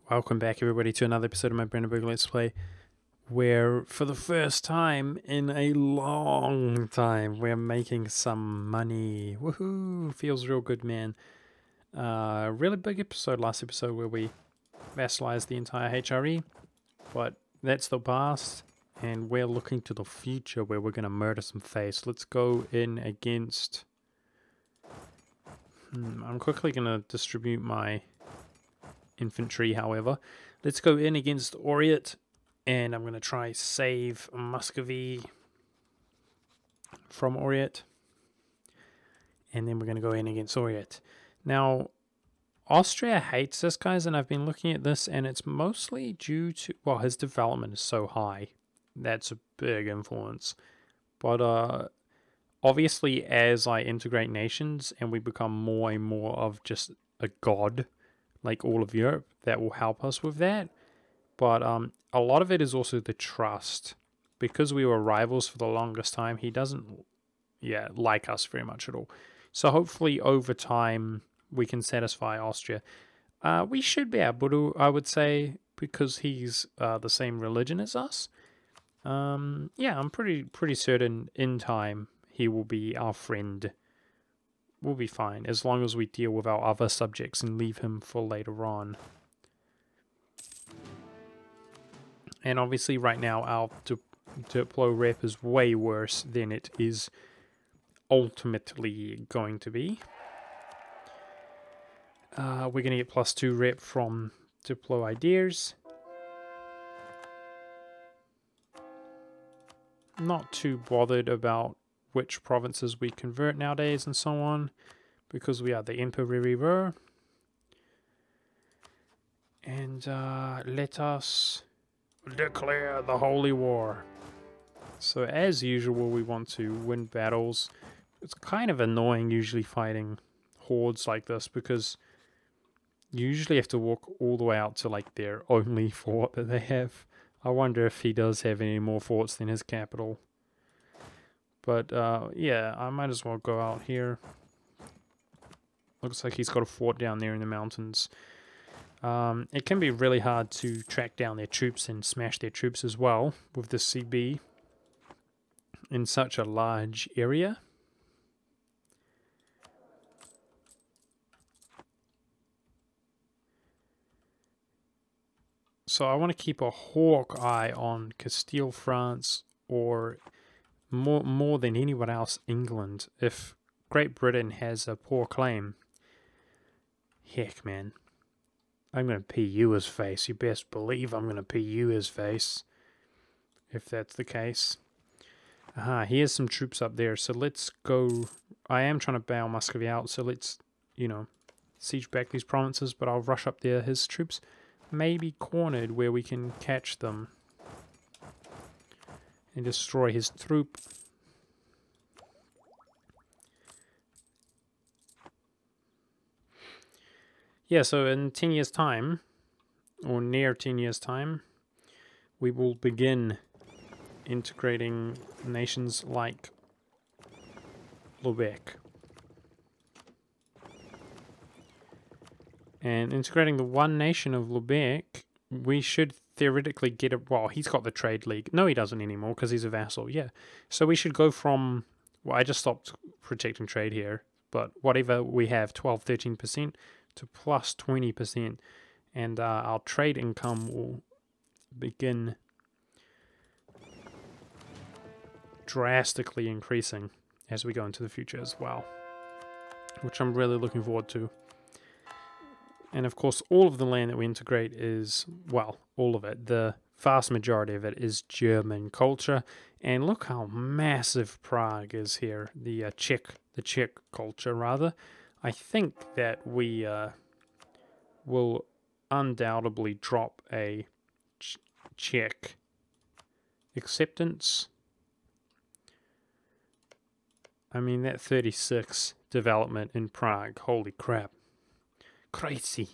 Welcome back, everybody, to another episode of my Brandenburg Let's Play, where for the first time in a long time, we're making some money. Woohoo! Feels real good, man. Really big episode last episode where we vassalized the entire HRE, but that's the past, and we're looking to the future where we're going to murder some face. Let's go in against... I'm quickly going to distribute my infantry, however. Let's go in against Oriet, and I'm going to try save Muscovy from Oriet, and then we're going to go in against Oriet. Now, Austria hates this, guys, and I've been looking at this, and it's mostly due to, well, his development is so high. That's a big influence. But obviously, as I integrate nations and we become more and more of just a god, like all of Europe, that will help us with that. But a lot of it is also the trust. Because we were rivals for the longest time, he doesn't like us very much at all. So hopefully over time we can satisfy Austria. We should be able to, I would say, because he's the same religion as us. Yeah, I'm pretty certain in time he will be our friend. We'll be fine, as long as we deal with our other subjects and leave him for later on. And obviously right now our Diplo rep is way worse than it is ultimately going to be. We're going to get +2 rep from Diplo ideas. Not too bothered about which provinces we convert nowadays and so on, because we are the Emperor. And let us declare the Holy War. So as usual, we want to win battles. It's kind of annoying usually fighting hordes like this, because you usually have to walk all the way out to like their only fort that they have. I wonder if he does have any more forts than his capital. But yeah, I might as well go out here. Looks like he's got a fort down there in the mountains. It can be really hard to track down their troops and smash their troops as well with the CB in such a large area. So I want to keep a hawk eye on Castile, France, or more than anyone else, England. If Great Britain has a poor claim, heck, man, I'm going to PU his face. You best believe I'm going to PU his face, if that's the case. He has some troops up there, so let's go. I am trying to bail Muscovy out, so let's, siege back these provinces, but I'll rush up there. His troops may be cornered where we can catch them and destroy his troop. Yeah, so in 10 years' time, or near 10 years' time, we will begin integrating nations like Lubeck. And integrating the one nation of Lubeck, we should theoretically get it. Well, he's got the trade league. No, he doesn't anymore because he's a vassal. Yeah. So we should go from, well, I just stopped protecting trade here, but whatever we have, 12, 13% to +20%. And our trade income will begin drastically increasing as we go into the future as well, which I'm really looking forward to. And of course, all of the land that we integrate is, well, all of it, the vast majority of it is German culture. And look how massive Prague is here, the Czech culture, rather. I think that we will undoubtedly drop a Czech acceptance. I mean, that 36 development in Prague, holy crap. Crazy.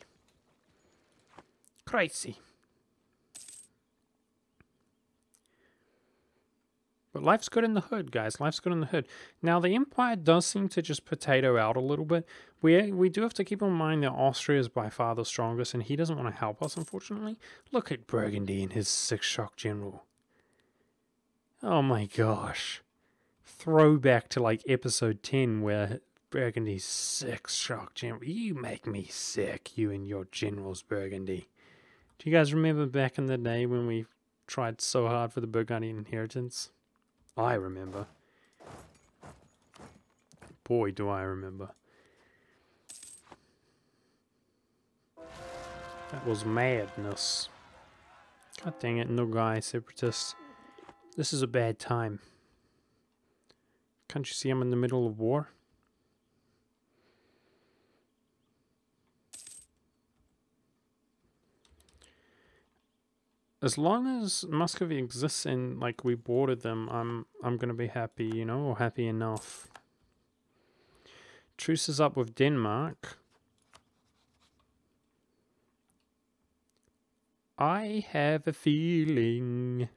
But life's good in the hood, guys. Life's good in the hood. Now, the Empire does seem to just potato out a little bit. We do have to keep in mind that Austria is by far the strongest, and he doesn't want to help us, unfortunately. Look at Burgundy and his 6 shock general. Oh my gosh. Throwback to like episode 10 where Burgundy's 6 shock general. You make me sick, you and your generals, Burgundy. Do you guys remember back in the day when we tried so hard for the Burgundian inheritance? I remember. Boy, do I remember. That was madness. God dang it, Nogai separatists. This is a bad time. Can't you see I'm in the middle of war? As long as Muscovy exists and like we boarded them, I'm gonna be happy, you know, or happy enough. Truce is up with Denmark. I have a feeling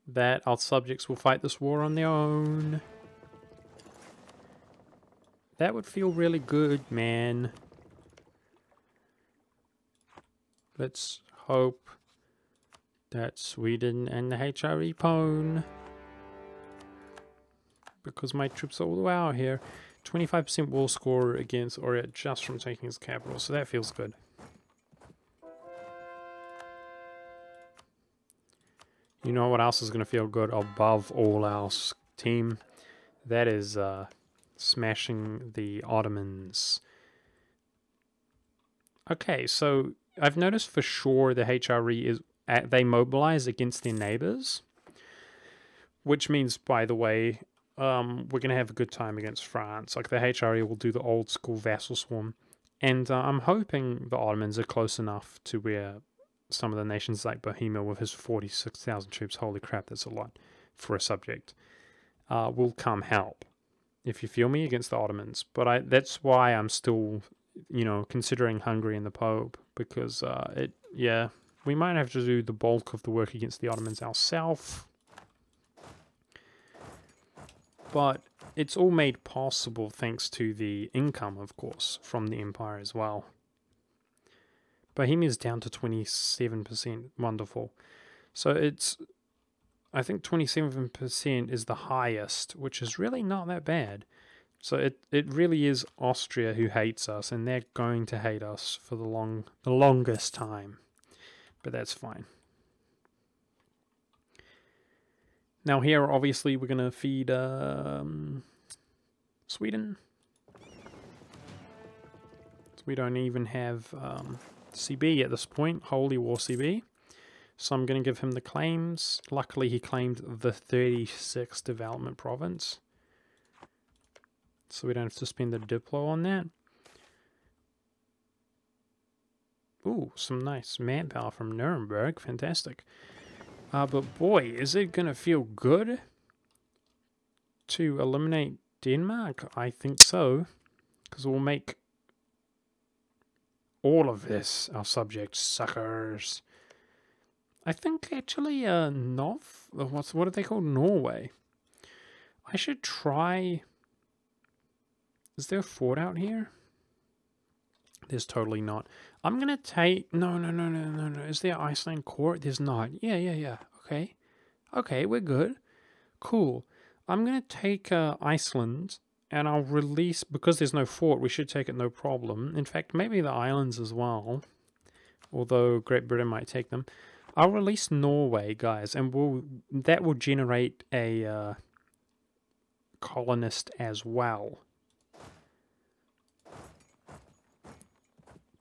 that our subjects will fight this war on their own. That would feel really good, man. Let's hope that Sweden and the HRE pwn, because my troops are all the way out here. 25% war score against Oriat just from taking his capital, so that feels good. You know what else is going to feel good above all else, team? That is smashing the Ottomans. Okay, so I've noticed for sure the HRE is they mobilize against their neighbors, which means, by the way, we're going to have a good time against France. Like the HRE will do the old school vassal swarm, and I'm hoping the Ottomans are close enough to where some of the nations like Bohemia with his 46,000 troops, holy crap, that's a lot for a subject, will come help, if you feel me, against the Ottomans. But that's why I'm still, you know, considering Hungary and the Pope, because we might have to do the bulk of the work against the Ottomans ourselves. But it's all made possible thanks to the income, of course, from the Empire as well. Bohemia's down to 27%. Wonderful. So it's, I think 27% is the highest, which is really not that bad. So it really is Austria who hates us, and they're going to hate us for the longest time. But that's fine. Now here, obviously, we're going to feed Sweden. So we don't even have CB at this point, Holy War CB. So I'm going to give him the claims. Luckily, he claimed the 36th development province, so we don't have to spend the Diplo on that. Ooh, some nice manpower from Nuremberg. Fantastic. But boy, is it going to feel good to eliminate Denmark? I think so, because we'll make all of this our subject suckers. I think actually what are they called? Norway. I should try. Is there a fort out here? There's totally not. I'm gonna take no. Is there Iceland court? There's not. Yeah. Okay, we're good. Cool. I'm gonna take Iceland, and I'll release, because there's no fort, we should take it no problem. In fact, maybe the islands as well, although Great Britain might take them. I'll release Norway, guys, and that will generate a colonist as well.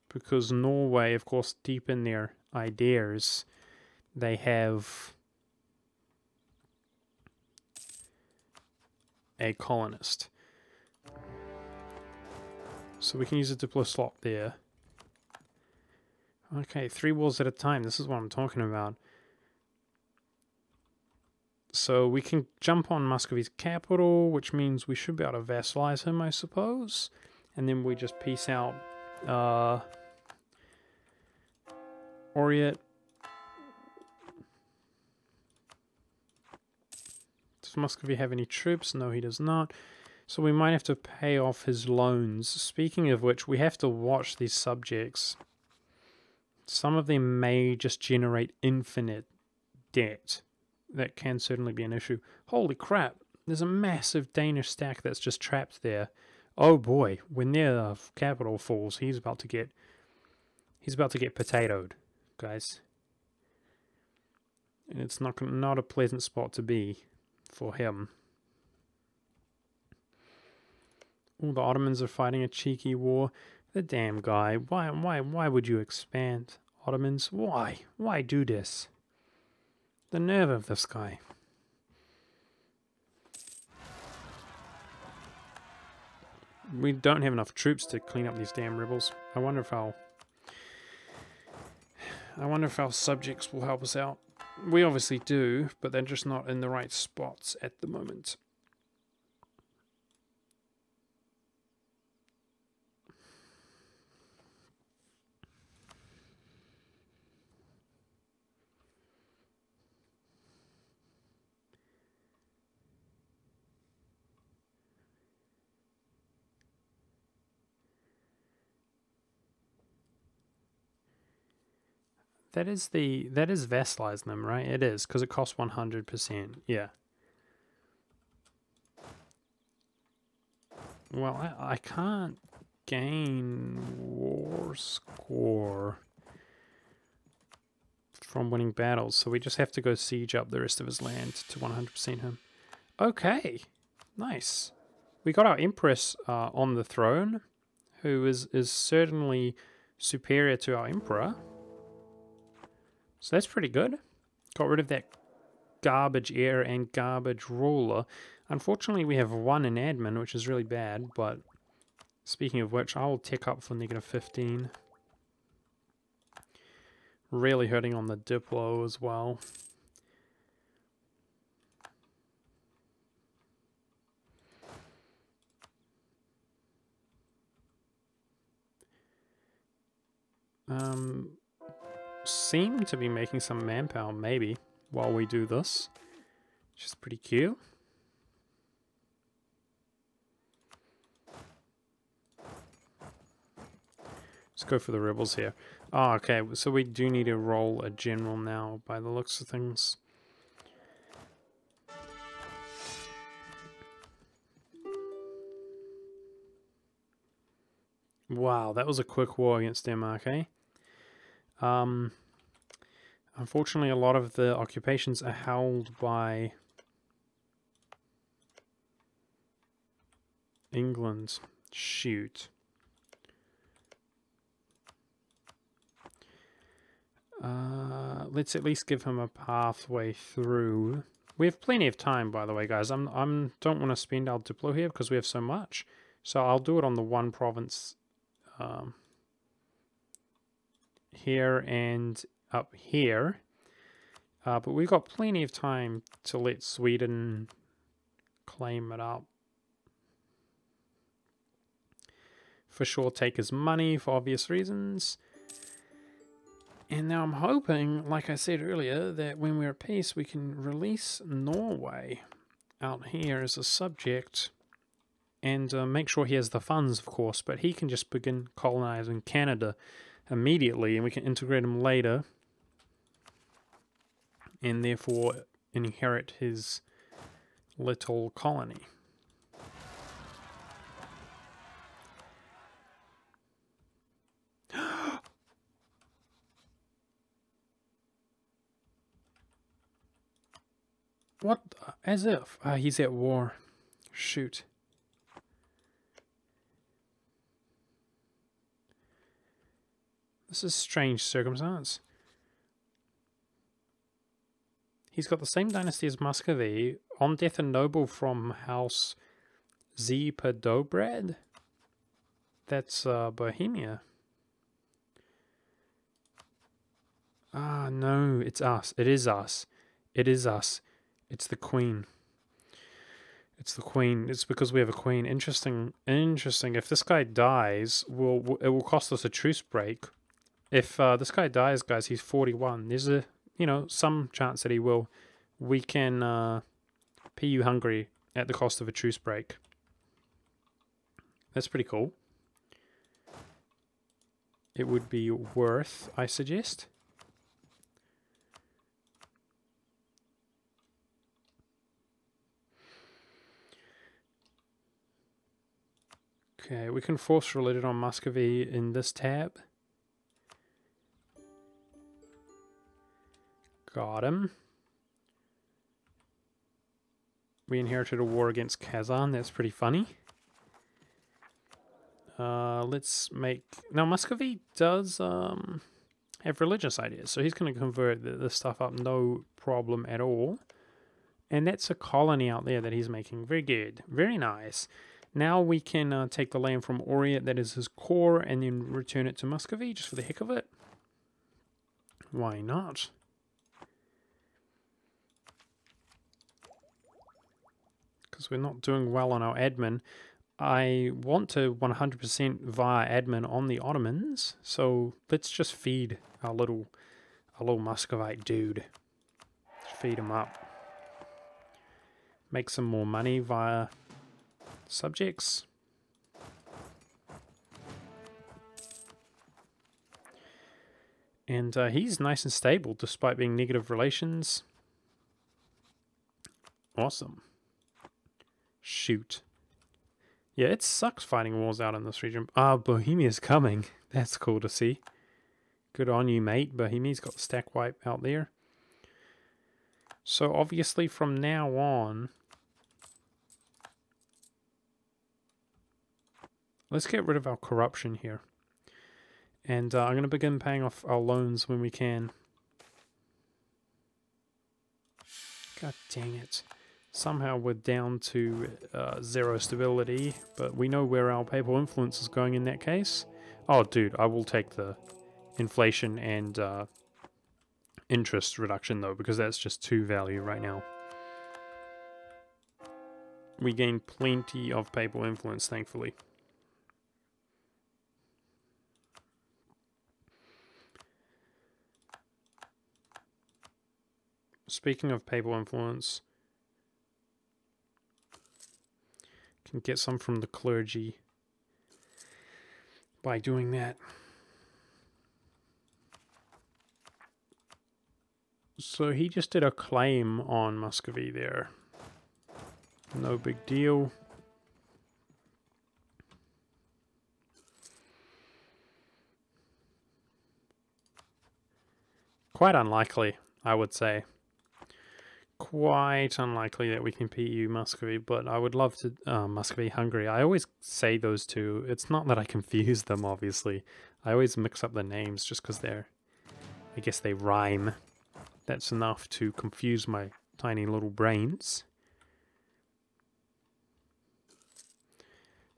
Because Norway, of course, deep in their ideas, they have a colonist. So we can use a Diplo slot there. Okay, 3 wars at a time. This is what I'm talking about. So we can jump on Muscovy's capital, which means we should be able to vassalize him, I suppose. And then we just peace out Oriat. Does Muscovy have any troops? No, he does not. So we might have to pay off his loans. Speaking of which, we have to watch these subjects. Some of them may just generate infinite debt. That can certainly be an issue. Holy crap, there's a massive Danish stack that's just trapped there. Oh boy, when their capital falls, he's about to get potatoed, guys. And it's not a pleasant spot to be for him. All the Ottomans are fighting a cheeky war. The damn guy. Why would you expand, Ottomans? Why? Why do this? The nerve of this guy. We don't have enough troops to clean up these damn rebels. I wonder if our subjects will help us out. We obviously do, but they're just not in the right spots at the moment. That is vassalizing them, right? It is, because it costs 100%. Yeah. Well, I can't gain war score from winning battles, so we just have to go siege up the rest of his land to 100% him. Okay, nice. We got our Empress on the throne, who is certainly superior to our Emperor. So that's pretty good. Got rid of that garbage heir and garbage ruler. Unfortunately, we have one in admin, which is really bad, but speaking of which, I'll tick up for -15. Really hurting on the Diplo as well. Seem to be making some manpower, maybe, while we do this, which is pretty cute. Let's go for the rebels here. Oh, okay, so we do need to roll a general now, by the looks of things. Wow, that was a quick war against Denmark, eh? Unfortunately, a lot of the occupations are held by England. Shoot. Let's at least give him a pathway through. We have plenty of time, by the way, guys. Don't want to spend our Diplo here because we have so much. So I'll do it on the one province here and up here. But we've got plenty of time to let Sweden claim it up. For sure, take his money for obvious reasons. And now I'm hoping, like I said earlier, that when we're at peace, we can release Norway out here as a subject and make sure he has the funds, of course, but he can just begin colonizing Canada immediately and we can integrate him later and therefore inherit his little colony. What? As if. He's at war. Shoot. This is a strange circumstance. He's got the same dynasty as Muscovy. On death, a noble from House Dobrad. That's Bohemia. Ah, no, it's us. It is us. It is us. It's the queen. It's the queen. It's because we have a queen. Interesting. Interesting. If this guy dies, it will cost us a truce break. If this guy dies, guys, he's 41. There's some chance that he will. We can PU Hungary at the cost of a truce break. That's pretty cool. It would be worth, I suggest. Okay, we can force religion on Muscovy in this tab. Got him. We inherited a war against Kazan. That's pretty funny. Let's make... Now, Muscovy does have religious ideas, so he's going to convert this stuff up no problem at all. And that's a colony out there that he's making. Very good. Very nice. Now we can take the land from Orient, that is his core, and then return it to Muscovy, just for the heck of it. Why not? Because we're not doing well on our admin. I want to 100% via admin on the Ottomans, so let's just feed our little Muscovite dude. Just feed him up. Make some more money via subjects. And he's nice and stable despite being negative relations. Awesome. Shoot. Yeah, it sucks fighting wars out in this region. Ah, Bohemia's coming. That's cool to see. Good on you, mate. Bohemia's got the stack wipe out there. So obviously from now on, let's get rid of our corruption here. And I'm going to begin paying off our loans when we can. God dang it. Somehow we're down to 0 stability, but we know where our papal influence is going in that case. Oh, dude, I will take the inflation and interest reduction, though, because that's just 2 value right now. We gain plenty of papal influence, thankfully. Speaking of papal influence, can get some from the clergy by doing that. So he just did a claim on Muscovy there. No big deal. Quite unlikely, I would say. Quite unlikely that we can PU Muscovy, but I would love to Muscovy Hungary. I always say those two. It's not that I confuse them, obviously. I always mix up the names just because they're, I guess they rhyme. That's enough to confuse my tiny little brains.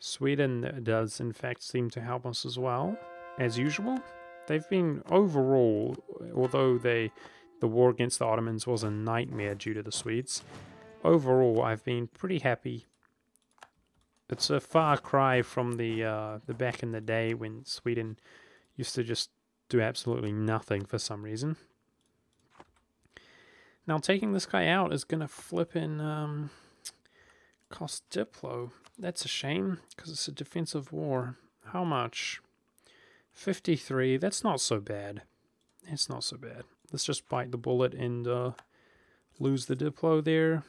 Sweden does in fact seem to help us as well, as usual. They've been overall, although the war against the Ottomans was a nightmare due to the Swedes. Overall, I've been pretty happy. It's a far cry from the back in the day when Sweden used to just do absolutely nothing for some reason. Now, taking this guy out is going to flip in cost Diplo. That's a shame, because it's a defensive war. How much? 53. That's not so bad. It's not so bad. Let's just bite the bullet and lose the Diplo there.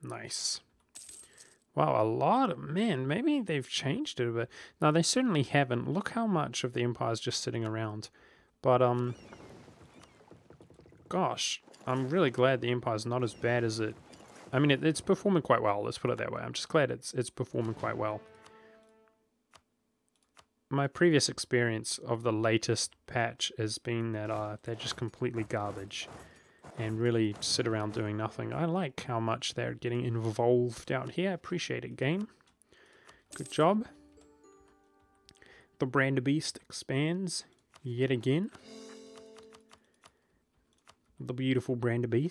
Nice. Wow, a lot of... Man, maybe they've changed it a bit. No, they certainly haven't. Look how much of the Empire's just sitting around. But, gosh, I'm really glad the Empire's not as bad as it... I mean, it's performing quite well, let's put it that way. I'm just glad it's performing quite well. My previous experience of the latest patch has been that they're just completely garbage and really sit around doing nothing. I like how much they're getting involved out here. I appreciate it, game. Good job. The Brandenburg expands yet again. The beautiful Brandenburg.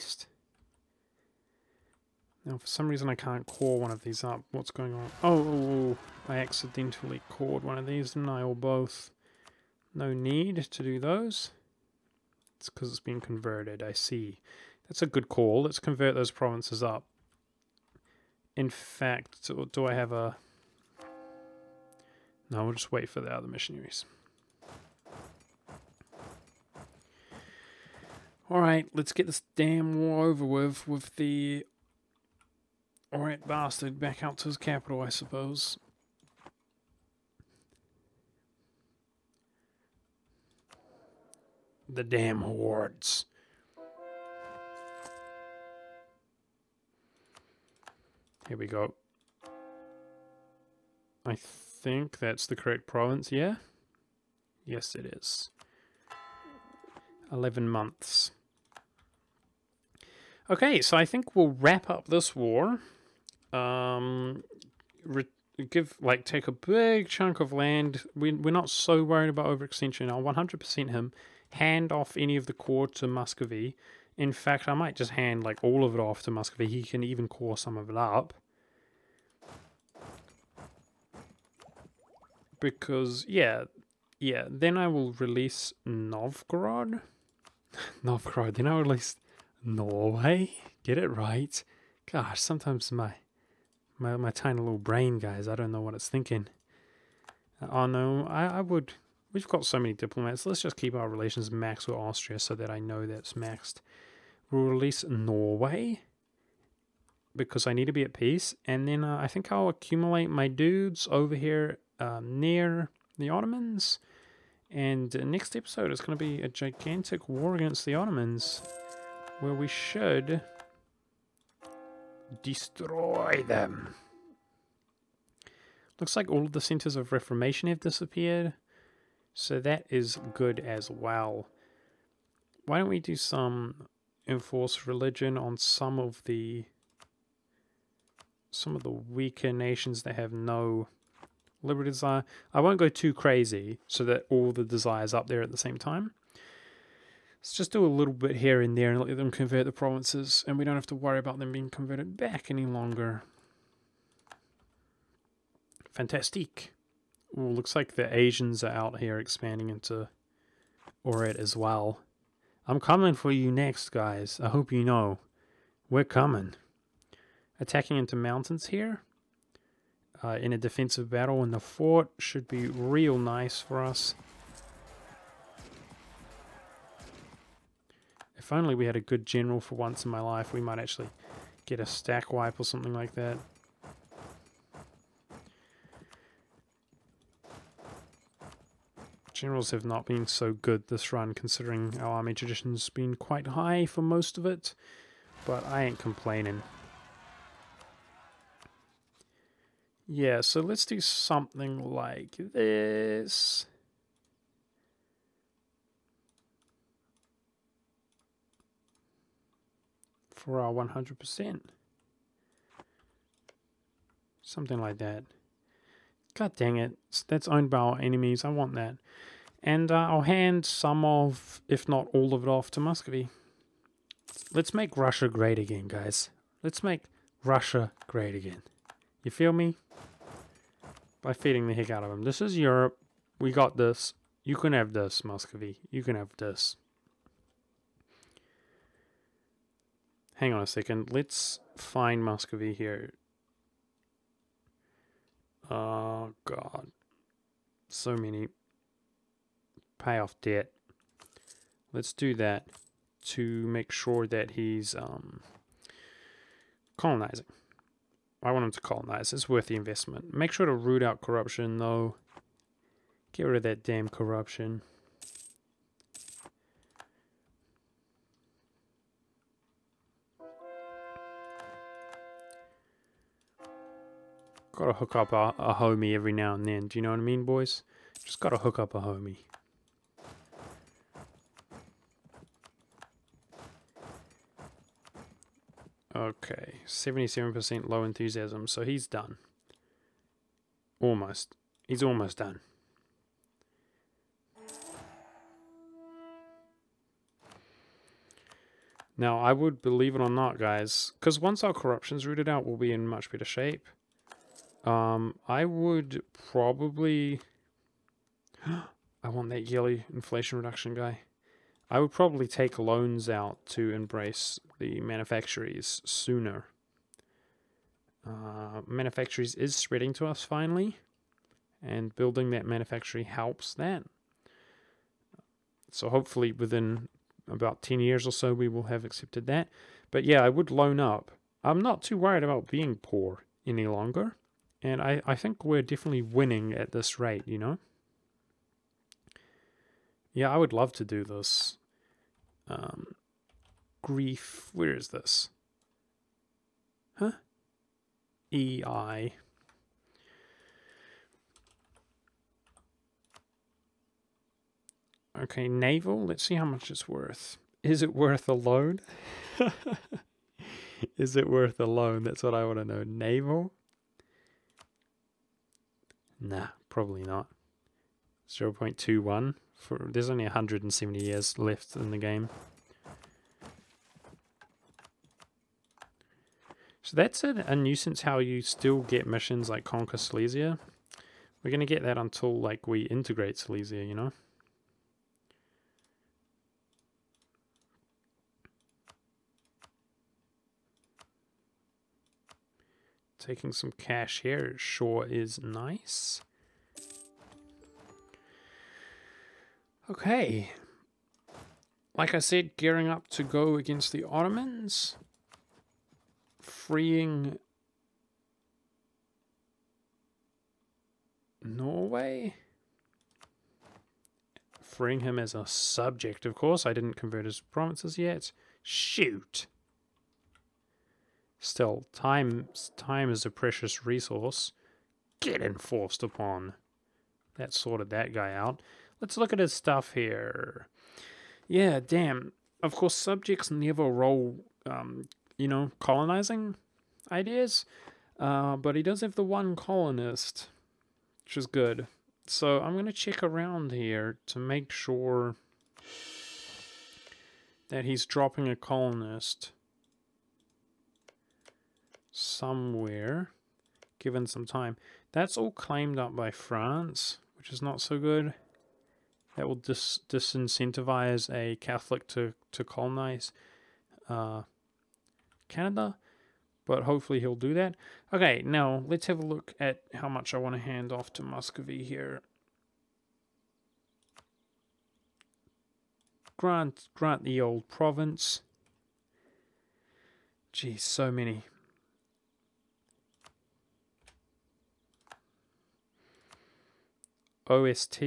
Now, for some reason, I can't core one of these up. What's going on? Oh, I accidentally cored one of these, didn't I? Or both. No need to do those. It's because it's been converted, I see. That's a good call. Let's convert those provinces up. In fact, do I have a... No, we'll just wait for the other missionaries. Alright, let's get this damn war over with the Alright bastard back out to his capital, I suppose. The damn hordes. Here we go. I think that's the correct province, yeah? Yes, it is. 11 months. Okay, so I think we'll wrap up this war. Take a big chunk of land. We're not so worried about overextension. I'll 100% him. Hand off any of the core to Muscovy. In fact, I might just hand like all of it off to Muscovy. He can even core some of it up. Because, yeah, then I will release Novgorod. Novgorod, then I'll release Norway. Get it right. Gosh, sometimes my tiny little brain, guys, I don't know what it's thinking. Oh no, I would... We've got so many diplomats. Let's just keep our relations maxed with Austria so that I know that's maxed. We'll release Norway because I need to be at peace. And then I think I'll accumulate my dudes over here near the Ottomans. And next episode is going to be a gigantic war against the Ottomans where we should destroy them. Looks like all of the centers of reformation have disappeared. So that is good as well. Why don't we do some enforced religion on some of the weaker nations that have no liberty desire. I won't go too crazy so that all the desires up there at the same time. Let's just do a little bit here and there and let them convert the provinces, and we don't have to worry about them being converted back any longer. Fantastique. Ooh, looks like the Asians are out here expanding into Oret as well. I'm coming for you next, guys. I hope you know. We're coming. Attacking into mountains here. In a defensive battle in the fort should be real nice for us. If only we had a good general for once in my life, we might actually get a stack wipe or something like that. Generals have not been so good this run, considering our army tradition's been quite high for most of it, but I ain't complaining. Yeah, so let's do something like this. For our 100%. Something like that. God dang it. That's owned by our enemies. I want that. And I'll hand some of, if not all of it, off to Muscovy. Let's make Russia great again, guys. Let's make Russia great again. You feel me? By feeding the heck out of them. This is Europe. We got this. You can have this, Muscovy. You can have this. Hang on a second. Let's find Muscovy here. Oh, God. So many. Pay off debt. Let's do that to make sure that he's colonizing. I want him to colonize. It's worth the investment. Make sure to root out corruption, though. Get rid of that damn corruption. Gotta hook up a homie every now and then. Do you know what I mean, boys? Just gotta hook up a homie. Okay, 77% low enthusiasm, so he's done. Almost. He's almost done. Now, I would, believe it or not, guys, because once our corruption's rooted out, we'll be in much better shape. I would probably... I want that yearly inflation reduction guy. I would probably take loans out to embrace the manufactories sooner. Manufactories is spreading to us finally, and building that manufactory helps that. So hopefully within about 10 years or so we will have accepted that. But yeah, I would loan up. I'm not too worried about being poor any longer, and I think we're definitely winning at this rate, you know? Yeah, I would love to do this. Grief, where is this? Huh? EI. Okay, naval. Let's see how much it's worth. Is it worth a loan? Is it worth a loan? That's what I want to know. Naval? Nah, probably not. 0.21. There's only 170 years left in the game. So that's a nuisance how you still get missions like Conquer Silesia. We're going to get that until like we integrate Silesia, you know? Taking some cash here sure is nice. Okay. Like I said, gearing up to go against the Ottomans. Freeing Norway. Freeing him as a subject, of course. I didn't convert his provinces yet. Shoot. Still, time is a precious resource. Get enforced upon. That sorted that guy out. Let's look at his stuff here. Yeah, damn. Of course, subjects never roll, you know, colonizing ideas. But he does have the one colonist, which is good. So I'm going to check around here to make sure that he's dropping a colonist somewhere, given some time. That's all claimed up by France, which is not so good. That will disincentivize a Catholic to colonize Canada, but hopefully he'll do that. Okay, now let's have a look at how much I want to hand off to Muscovy here. Grant the old province. Geez, so many. OST,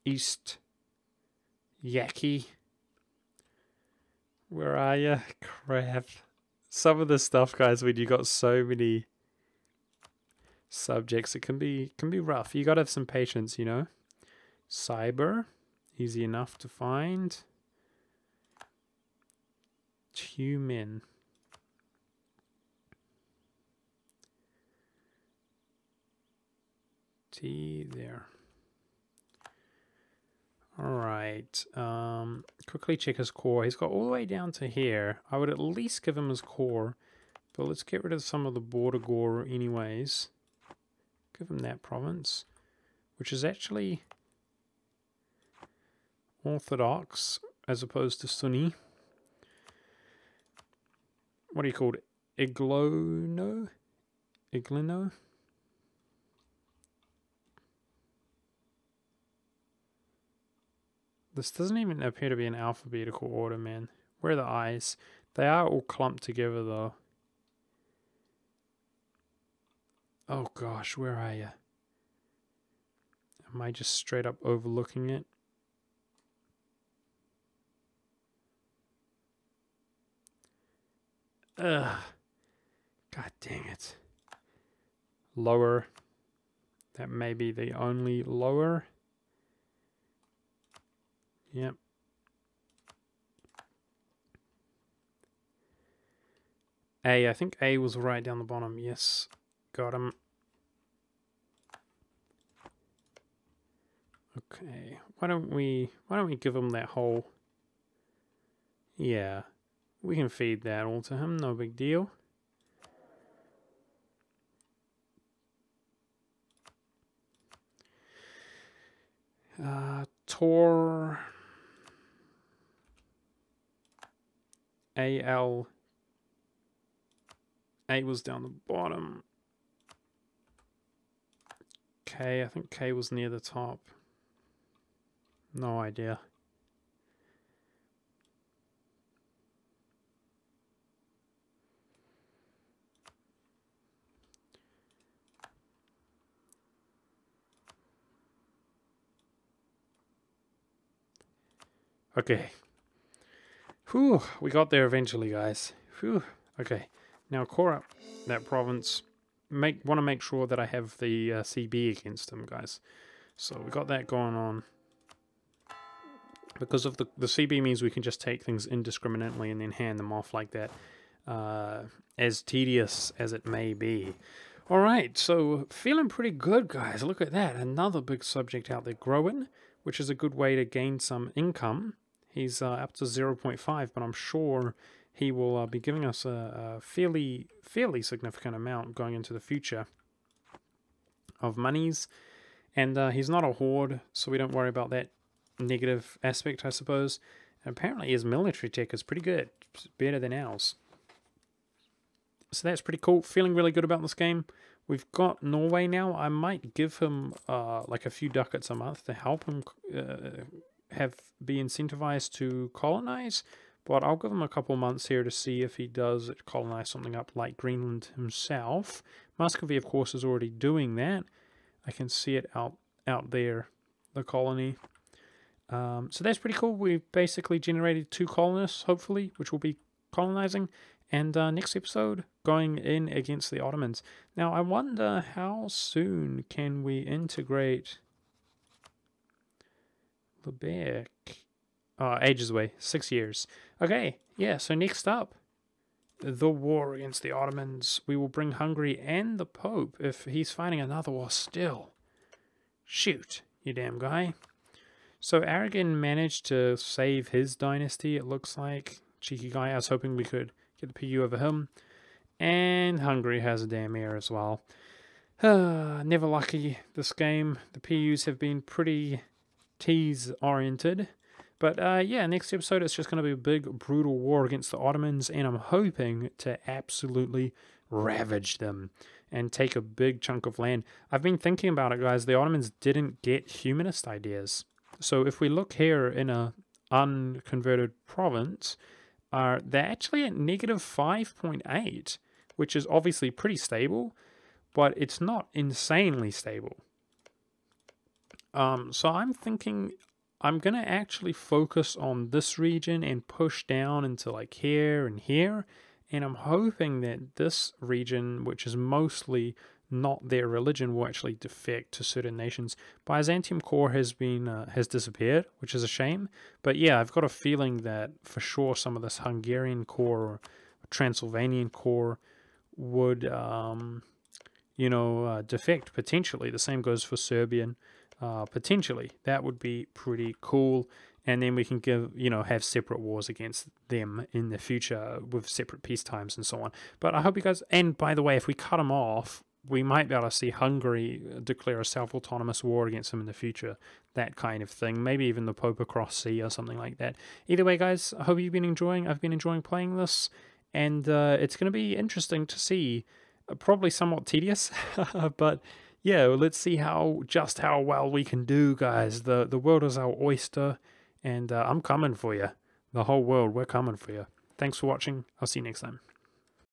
East, Yaki. Where are you? Crap. Some of the stuff, guys, when you got so many subjects, it can be rough. You gotta have some patience, you know. Cyber, easy enough to find. Human. T there. Alright. Quickly check his core. He's got all the way down to here. I would at least give him his core. But let's get rid of some of the border gore anyways. Give him that province. Which is actually Orthodox as opposed to Sunni. What do you call it? Iglino? Iglino? This doesn't even appear to be an alphabetical order, man. Where are the eyes? They are all clumped together, though. Oh gosh, where are you? Am I just straight up overlooking it? Ugh. God dang it. Lower. That may be the only lower. Yep. A, I think A was right down the bottom. Yes. Got him. Okay. Why don't we give him that whole... Yeah. We can feed that all to him, no big deal. Tor AL. A was down the bottom. K, I think K was near the top. No idea. Okay. Whew, we got there eventually, guys. Whew. Okay. Now core up that province. Want to make sure that I have the CB against them, guys. So we got that going on. Because of the CB means we can just take things indiscriminately and then hand them off like that. As tedious as it may be. Alright, so feeling pretty good, guys. Look at that. Another big subject out there growing, which is a good way to gain some income. He's up to 0.5, but I'm sure he will be giving us a fairly significant amount going into the future of monies. And he's not a horde, so we don't worry about that negative aspect, I suppose. And apparently his military tech is pretty good. It's better than ours. So that's pretty cool. Feeling really good about this game. We've got Norway now. I might give him like a few ducats a month to help him be incentivized to colonize. But I'll give him a couple months here to see if he does colonize something up like Greenland himself. Muscovy, of course, is already doing that. I can see it out there, the colony. So that's pretty cool. We've basically generated 2 colonists, hopefully, which will be colonizing. And next episode, going in against the Ottomans. Now, I wonder how soon can we integrate Lubeck? Ages away. 6 years. Okay, yeah, so next up, the war against the Ottomans. We will bring Hungary and the Pope if he's fighting another war still. Shoot, you damn guy. So Aragon managed to save his dynasty, it looks like. Cheeky guy. I was hoping we could get the PU over him. And Hungary has a damn heir as well. Never lucky, this game. The PUs have been pretty tease-oriented. But yeah, next episode it's just going to be a big, brutal war against the Ottomans. And I'm hoping to absolutely ravage them and take a big chunk of land. I've been thinking about it, guys. The Ottomans didn't get humanist ideas. So if we look here in a unconverted province, they're actually at negative 5.8, which is obviously pretty stable, but it's not insanely stable. So I'm thinking I'm going to actually focus on this region and push down into like here and here, and I'm hoping that this region, which is mostly not their religion, will actually defect to certain nations. Byzantium core has disappeared, which is a shame. But yeah, I've got a feeling that for sure some of this Hungarian core or Transylvanian core would, defect potentially. The same goes for Serbian. Potentially, that would be pretty cool. And then we can have separate wars against them in the future with separate peace times and so on. But I hope you guys, and by the way, if we cut them off, we might be able to see Hungary declare a self-autonomous war against them in the future. That kind of thing. Maybe even the Pope across sea or something like that. Either way, guys, I hope you've been enjoying. I've been enjoying playing this. And it's going to be interesting to see. Probably somewhat tedious. But yeah, let's see how well we can do, guys. The world is our oyster. And I'm coming for you. The whole world, we're coming for you. Thanks for watching. I'll see you next time.